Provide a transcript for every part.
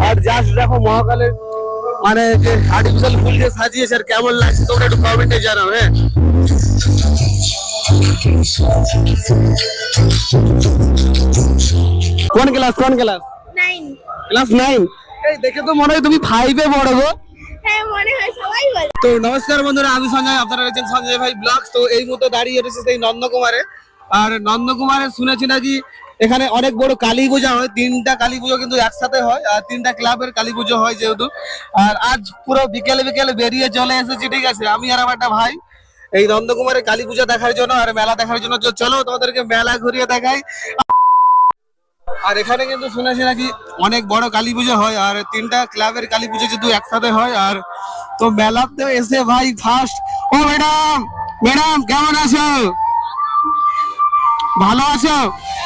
আর just দেখো মহাকালের মানে যে আর্টিফিশিয়াল ফুল দিয়ে সাজিয়েছে আর কেমন লাগছে তোমরা একটু কমেন্টে জানাও। হ্যাঁ, কোন ক্লাস কোন ক্লাস? 9। ক্লাস 9। এই দেখে তো মনে হয় তুমি 5 এ পড়ো গো। হ্যাঁ মনে হয় সবাই বলে। তো নমস্কার বন্ধুরা, আমি সঞ্জয়, আপনারা দেখছেন সঞ্জয় ভাই ব্লগস। তো এই মুহূর্তে দাঁড়িয়ে রয়েছে সেই নন্দকুমারে। আর নন্দকুমারে শুনেছি নাকি এখানে অনেক বড় কালী পূজা হয়, 3টা কালী পুজো কিন্তু একসাথে হয়, আর 3টা ক্লাবের কালী পুজো হয় যেহেতু। আর আজ পুরো বিকেলে বিকেলে বেরিয়ে চলে এসেছি, ঠিক আছে, আমি আর আমার একটা ভাই এই নন্দকুমারে কালী পূজা দেখার জন্য আর মেলা দেখার জন্য। চলো তোমাদেরকে মেলা ঘুরিয়ে দেখাই। আর এখানে কিন্তু শুনেছি নাকি অনেক বড় কালী পুজো হয়, আর 3টা ক্লাবের কালী পুজো যেহেতু একসাথে হয়। আর তো মেলাতে এসে ভাই ফার্স্ট, ও ম্যাডাম, ম্যাডাম কেমন আছো? ভালো আছো?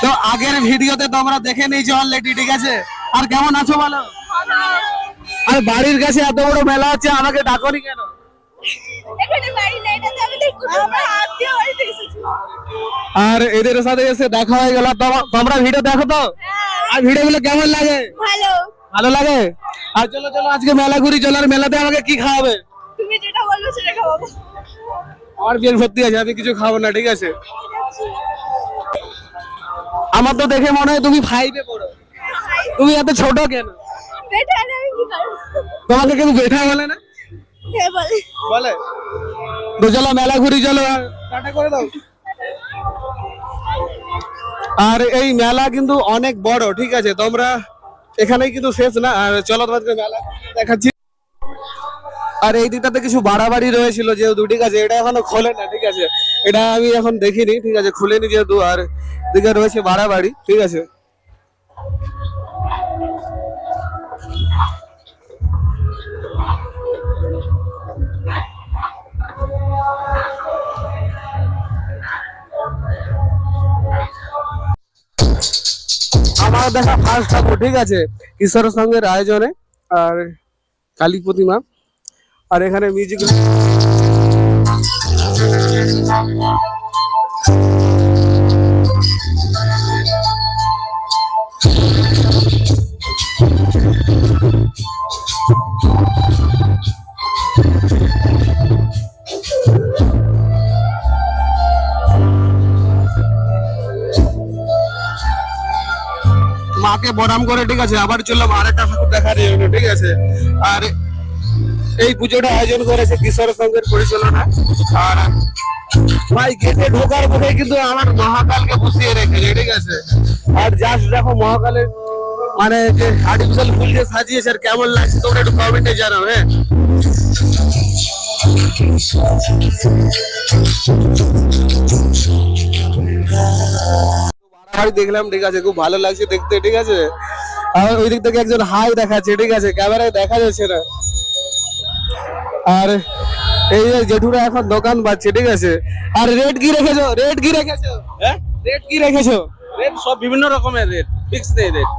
তো আগের ভিডিওতে তোমরা দেখে নিয়েছো অলরেডি, ঠিক আছে। আর কেমন আছো বলো? আর বাড়ির কাছে এত বড় মেলা হচ্ছে, আমাকে ডাকোনি কেন? এখানে বাড়ি নেই, এটা তো আমি দেখব। আমরা আত্মীয় বাড়িতে এসেছি। আর এদের সাথে এসে দেখা হয়ে গেল। তোমরা ভিডিও দেখো তো? আর ভিডিওগুলো কেমন লাগে? ভালো। ভালো লাগে। আর চলো চলো আজকে মেলা ঘুরি, চলো। আর মেলাতে আমাকে কি খাওয়াবে? তুমি যেটা বলবে সেটা খাওয়াবো। আমার পেট ভর্তি আছে, আমি কিছু খাবো না, ঠিক আছে। আমার তো দেখে মনে হয় তুমি 5 এ পড়ো। তুমি এত ছোট কেন? বেটা না, আমি কি করব? তোমাকে কেউ বেঠা বলে না? কে বলে? বলে। তো চলো মেলা ঘুরি, চলো। আর টাটা করে দাও। আর এই মেলা কিন্তু অনেক বড়, ঠিক আছে। তোমরা এখানেই কিন্তু শেষ না। আর চলো তোমাদেরকে মেলা দেখাচ্ছি। আর এই দিকটাতে কিছু বাড়াবাড়ি রয়েছিল যেহেতু, ঠিক আছে, এটা এখনো খোলে না, ঠিক আছে। এটা আমি এখন দেখিনি, ঠিক আছে, খুলেনি যেহেতু। আর দিকে রয়েছে বাড়াবাড়ি, ঠিক আছে। আমার দেখা ফার্স্ট ঠাকুর, ঠিক আছে, কিশোর সঙ্গের আয়োজনে। আর কালী প্রতিমা। আর এখানে মিউজিক মাকে বরাম করে, ঠিক আছে। আবার চললাম আরেকটা ঠাকুর দেখার জন্য, ঠিক আছে। আর এই পুজোটা আয়োজন করেছে কিশোর সংঘের পরিচালনা। আর ভাই গেটে ঢোকার পরে কিন্তু আমার মহাকালকে বসিয়ে রেখেছে, ঠিক আছে। আর জাস্ট দেখো মহাকালের মানে যে আর্টিফিশিয়াল ফুল দিয়ে সাজিয়েছে আর কেমন লাগছে তোমরা একটু কমেন্টে জানাও। হ্যাঁ, দেখলাম, ঠিক আছে, খুব ভালো লাগছে দেখতে, ঠিক আছে। আর ওই দিক থেকে একজন হাই দেখাচ্ছে, ঠিক আছে, ক্যামেরায় দেখা যাচ্ছে না। আর এই যে জেঠুরা এখন দোকান পাচ্ছে, ঠিক আছে। আর রেট কি রেখেছো? রেট কি রেখেছো? হ্যাঁ, রেট কি রেখেছো? রেট সব বিভিন্ন রকমের রেট, ফিক্স নেই রেট।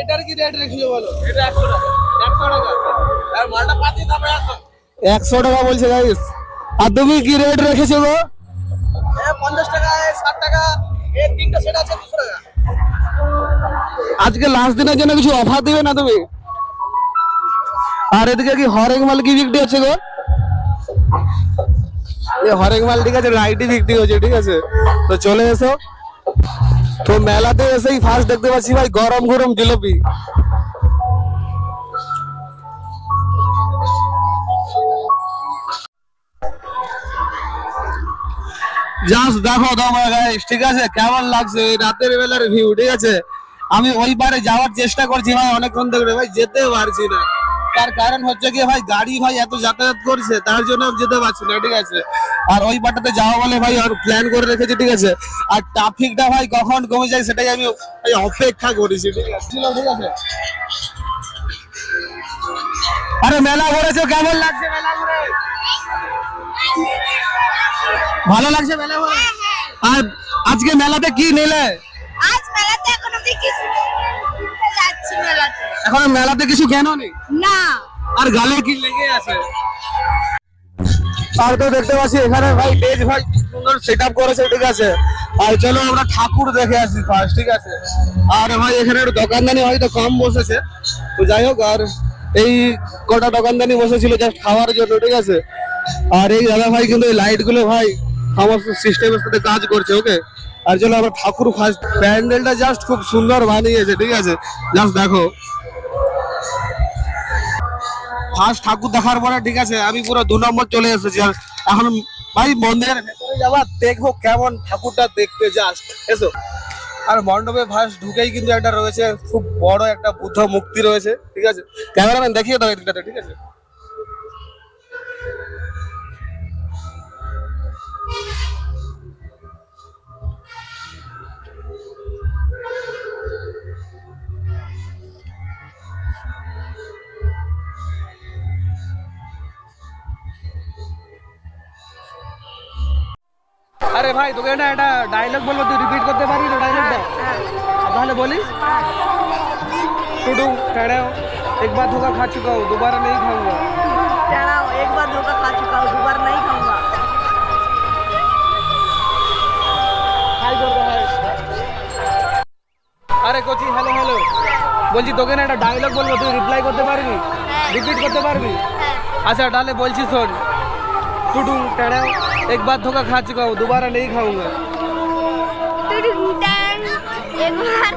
এটার কি রেট রেখেছো বলো? এটা 100 টাকা। 100 টাকা। আর মালটা পাতি দামে আসো। 100 টাকা বলছে গাইস। আর তুমি কি রেট রেখেছো গো? 50 টাকা, 60 টাকা, এই 3টা সেট আছে 200 টাকা। আজকে লাস্ট দিনের জন্য কিছু অফার দিবে না তুমি? আর এদিকে কি হরেক মাল কি বিক্রি হচ্ছে গো? এই হরেক মাল, ঠিক আছে, রাইটই বিক্রি হচ্ছে, ঠিক আছে। তো চলে এসো। তো মেলাতে এসেই ফার্স্ট দেখতে পাচ্ছি ভাই গরম গরম জিলাপি। জাস্ট দেখো তোমরা গাইস, ঠিক আছে, কেমন লাগছে এই রাতের বেলার ভিউ, ঠিক আছে। আমি ওই পারে যাওয়ার চেষ্টা করছি ভাই অনেকক্ষণ ধরে, ভাই যেতে পারছি না। তার কারণ হচ্ছে কি ভাই, গাড়ি ভাই এত যাতায়াত করছে, তার জন্য আমি যেতে পারছি না, ঠিক আছে। আর ওই পাটাতে যাওয়া বলে ভাই আর প্ল্যান করে রেখেছি, ঠিক আছে। আর ট্রাফিকটা ভাই কখন কমে যায় সেটাই আমি অপেক্ষা করেছি, ঠিক আছে, ঠিক আছে। আরে মেলা ঘুরেছো, কেমন লাগছে মেলা ঘুরে? ভালো লাগছে মেলা ঘুরে? আর আজকে মেলাতে কি নিলে? আজ মেলাতে এখনো কিছু যাচ্ছি মেলাতে। এখন মেলাতে কিছু কেন নেই? না। আর গালে কি লেগে আছে? আর তো দেখতে পাচ্ছি এখানে ভাই স্টেজ ভাই সুন্দর সেটআপ করেছে, ঠিক আছে। আর চলো আমরা ঠাকুর দেখে আসি ফার্স্ট, ঠিক আছে। আর ভাই এখানে একটু দোকানদানি হয়তো কম বসেছে, তো যাই হোক, আর এই কটা দোকানদানি বসেছিল জাস্ট খাওয়ার জন্য, ঠিক আছে। আর এই দাদা ভাই কিন্তু এই লাইট গুলো ভাই সমস্ত সিস্টেমের সাথে কাজ করছে, ওকে। আর চলো আমরা ঠাকুর ফার্স্ট, প্যান্ডেলটা জাস্ট খুব সুন্দর বানিয়েছে, ঠিক আছে। জাস্ট দেখো, ফার্স্ট ঠাকুর দেখার পরে, ঠিক আছে, আমি পুরো 2 নম্বর চলে এসেছি। আর এখন ভাই মন্দিরের ভেতরে যাবা, দেখবো কেমন ঠাকুরটা দেখতে, জাস্ট এসো। আর মণ্ডপে ফার্স্ট ঢুকেই কিন্তু একটা রয়েছে খুব বড় একটা বুদ্ধ মূর্তি রয়েছে, ঠিক আছে। ক্যামেরাম্যান দেখিয়ে দাও এদিকটাতে, ঠিক আছে। আরে ভাই তোকে না একটা ডায়লগ বলবো, তুই রিপিট করতে পারবি না ডায়লগটা? তাহলে বলিস। टुडू टहराओ, एक बार धोखा खा चुका हूँ, दोबारा नहीं खाऊंगा। टहराओ, एक बार धोखा खा चुका हूँ, दोबारा नहीं खाऊंगा। আরে কোচি, হ্যালো হ্যালো, বলছি তোকে না একটা ডায়লগ বলবো, তুই রিপ্লাই করতে পারবি, রিপিট করতে পারবি? আচ্ছা তাহলে বলছি শোন, टुडू टहराओ, एक बार धोखा खा चुका हूँ, दोबारा नहीं खाऊंगा। टुडू टैंग, एक बार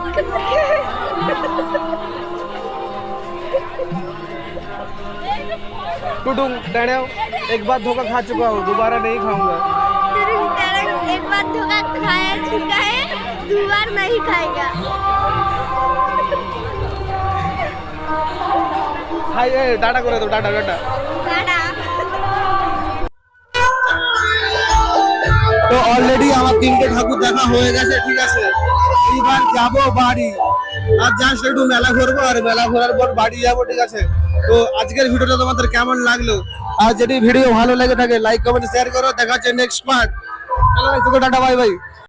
टुडू टहराओ, एक बार धोखा खा चुका हूँ, दोबारा नहीं खाऊंगा। टुडू टैंग, एक बार धोखा खाया चुका है, दोबारा नहीं खाएगा। हाय टाटा করে দাও, টাটা টাটা। टाटा। তো অলরেডি আমার 3টে ঠাকুর দেখা হয়ে গেছে, ঠিক আছে। এইবার যাবো বাড়ি, আর জাস্ট একটু মেলা ঘুরবো, আর মেলা ঘোরার পর বাড়ি যাবো, ঠিক আছে। তো আজকের ভিডিওটা তোমাদের কেমন লাগলো? আর যদি ভিডিও ভালো লেগে থাকে লাইক কমেন্ট শেয়ার করো। দেখা হচ্ছে নেক্সট পার্ট। চলো ভাই, তোকে টাটা, বাই বাই।